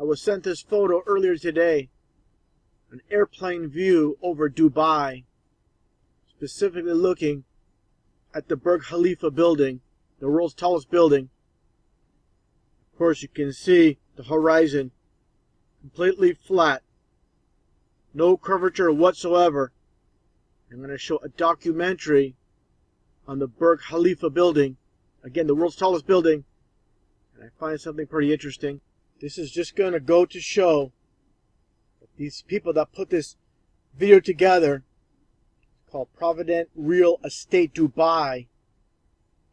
I was sent this photo earlier today, an airplane view over Dubai, specifically looking at the Burj Khalifa building, the world's tallest building. Of course, you can see the horizon completely flat, no curvature whatsoever. I'm going to show a documentary on the Burj Khalifa building, again, the world's tallest building, and I find something pretty interesting. This is just going to go to show that these people that put this video together, called Provident Real Estate Dubai,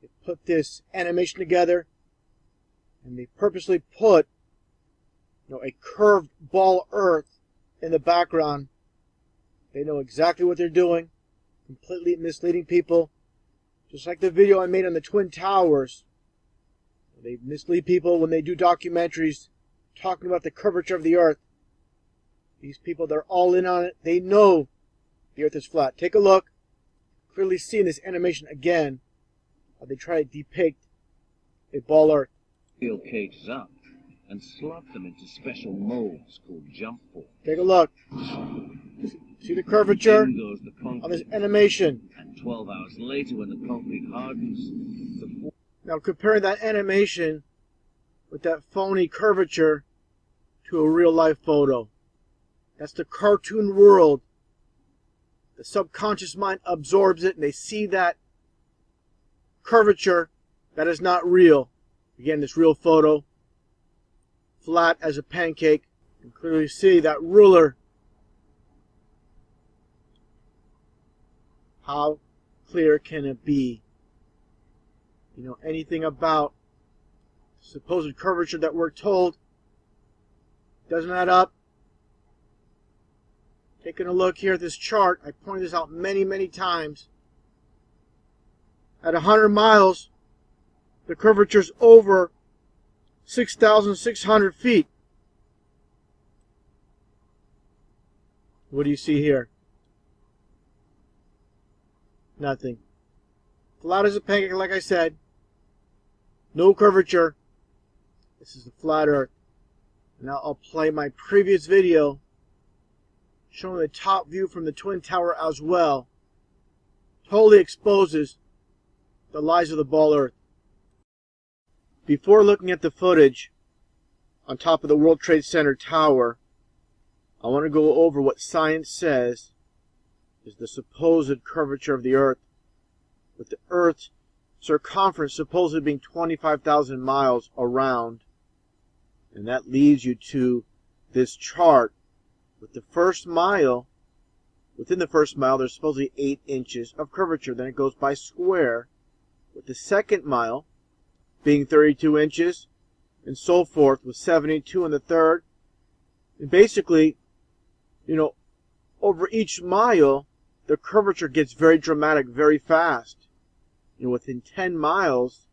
they put this animation together and they purposely put a curved ball earth in the background. They know exactly what they're doing, completely misleading people. Just like the video I made on the Twin Towers. They mislead people when they do documentaries talking about the curvature of the earth. These people, they're all in on it. They know the earth is flat. Take a look. Clearly see in this animation again how they try to depict a ball earth. Peel cages up and slot them into special molds called jump forms. Take a look. See the curvature In goes the concrete. on this animation. And 12 hours later, when the concrete hardens, the Now comparing that animation with that phony curvature to a real life photo. That's the cartoon world. The subconscious mind absorbs it and they see that curvature that is not real. Again, this real photo, flat as a pancake. You can clearly see that ruler. How clear can it be? You know anything about the supposed curvature that we're told? Doesn't add up. Taking a look here at this chart, I pointed this out many times. At 100 miles, the curvature's over 6,600 feet. What do you see here? Nothing. Flat as a pancake, like I said. No curvature. This is the flat earth. Now I'll play my previous video showing the top view from the Twin Tower as well. Totally exposes the lies of the ball earth. Before looking at the footage on top of the World Trade Center tower, I want to go over what science says is the supposed curvature of the earth, with the earth's circumference supposedly being 25,000 miles around. And that leads you to this chart with the first mile. Within the first mile, there's supposedly 8 inches of curvature. Then it goes by square, with the second mile being 32 inches, and so forth, with 72 in the third. And basically, over each mile, the curvature gets very dramatic very fast. Within 10 miles,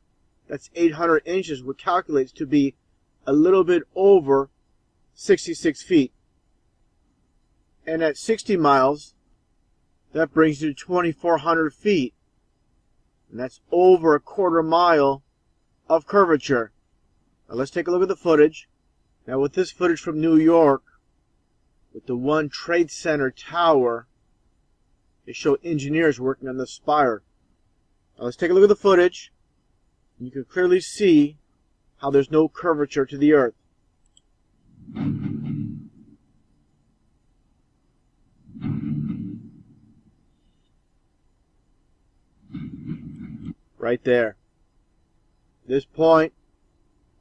that's 800 inches, which calculates to be a little bit over 66 feet. And at 60 miles, that brings you to 2,400 feet. And that's over a quarter mile of curvature. Now let's take a look at the footage. Now with this footage from New York, with the World Trade Center tower, they show engineers working on the spire. Now let's take a look at the footage. You can clearly see how there's no curvature to the earth. Right there. This point,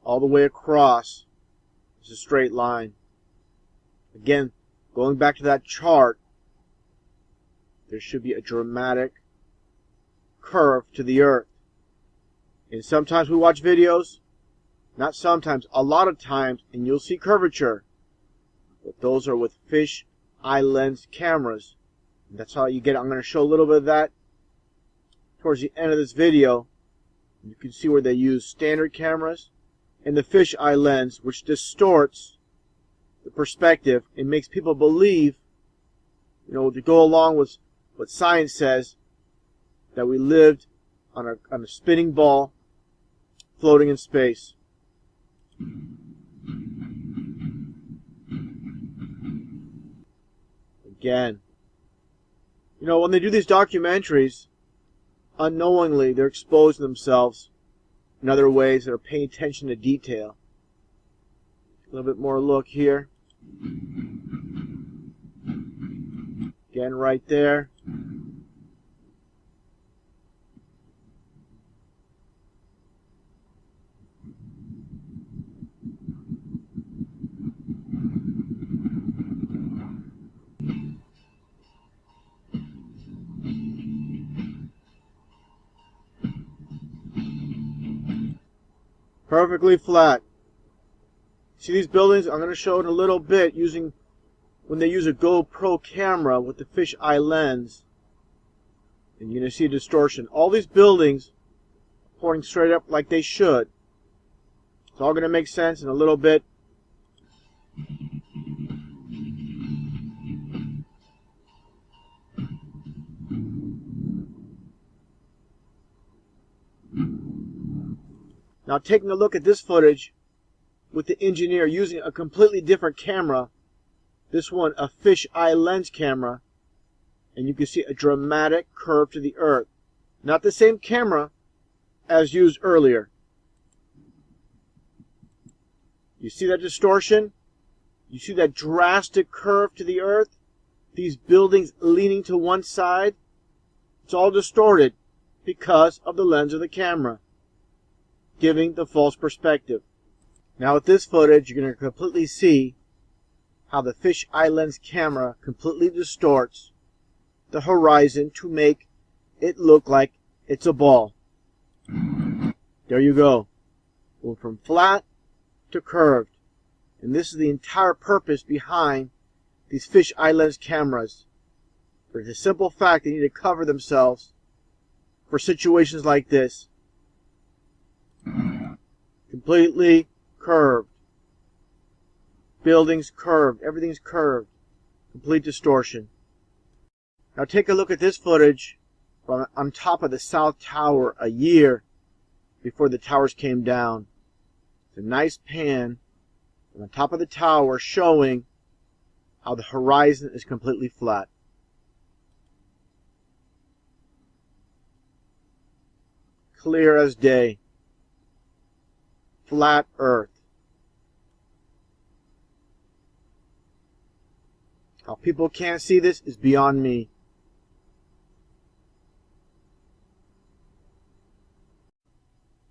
all the way across, is a straight line. Again, going back to that chart, there should be a dramatic curve to the earth. And sometimes we watch videos, not sometimes, a lot of times, and you'll see curvature. But those are with fish eye lens cameras. And that's how you get it. I'm going to show a little bit of that towards the end of this video. You can see where they use standard cameras and the fish eye lens, which distorts the perspective and makes people believe, to go along with what science says, that we lived on a spinning ball floating in space. Again. You know, when they do these documentaries, unknowingly they're exposing themselves in other ways that are paying attention to detail. A little bit more look here. Again, right there. Perfectly flat. See these buildings? I'm going to show it in a little bit using when they use a GoPro camera with the fisheye lens. And you're going to see a distortion. All these buildings pointing straight up like they should. It's all going to make sense in a little bit. Now taking a look at this footage with the engineer using a completely different camera, this one a fisheye lens camera, and you can see a dramatic curve to the earth. Not the same camera as used earlier. You see that distortion? You see that drastic curve to the earth? These buildings leaning to one side? It's all distorted because of the lens of the camera, giving the false perspective. Now with this footage, you're going to completely see how the fisheye lens camera completely distorts the horizon to make it look like it's a ball. There you go. Going from flat to curved. And this is the entire purpose behind these fisheye lens cameras. For the simple fact they need to cover themselves for situations like this. Completely curved. Buildings curved. Everything's curved. Complete distortion. Now take a look at this footage from on top of the South Tower a year before the towers came down. It's a nice pan from the top of the tower showing how the horizon is completely flat. Clear as day. Flat earth. How people can't see this is beyond me.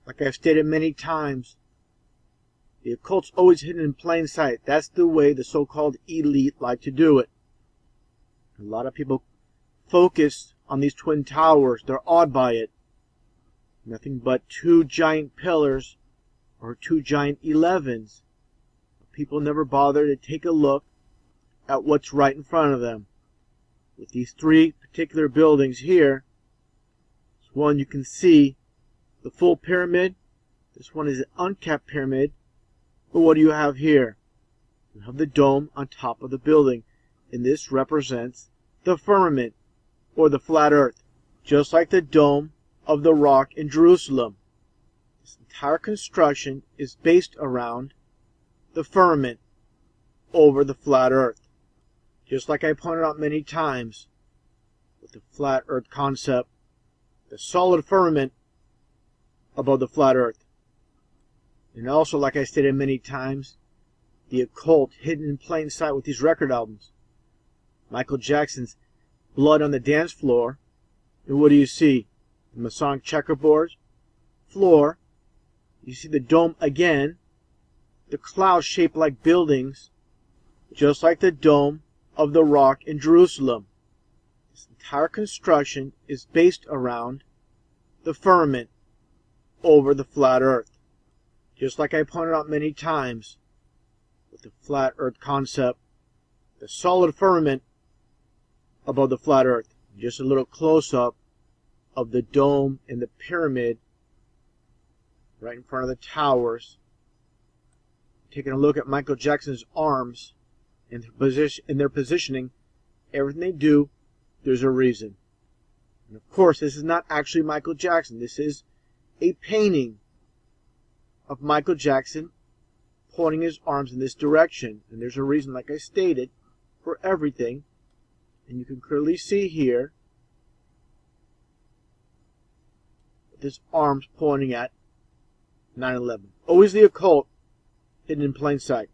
Like I've stated many times, the occult's always hidden in plain sight. That's the way the so-called elite like to do it. A lot of people focus on these twin towers. They're awed by it. Nothing but two giant pillars or two giant 11s. People never bother to take a look at what's right in front of them. With these three particular buildings here, this one you can see the full pyramid. This one is an uncapped pyramid. But what do you have here? You have the dome on top of the building. And this represents the firmament, or the flat earth. Just like the dome of the rock in Jerusalem. This entire construction is based around the firmament over the flat earth. Just like I pointed out many times with the flat earth concept, the solid firmament above the flat earth. And also, like I stated many times, the occult hidden in plain sight with these record albums. Michael Jackson's Blood on the Dance Floor. And what do you see? The Masonic checkerboard floor. You see the dome again. The clouds shaped like buildings, just like the dome of the rock in Jerusalem. This entire construction is based around the firmament over the flat earth. Just like I pointed out many times with the flat earth concept, the solid firmament above the flat earth. Just a little close-up of the dome and the pyramid right in front of the towers. Taking a look at Michael Jackson's arms and their positioning, everything they do, there's a reason. And of course, this is not actually Michael Jackson. This is a painting of Michael Jackson pointing his arms in this direction. And there's a reason, like I stated, for everything And you can clearly see here this arm's pointing at 9/11. Always the occult hidden in plain sight.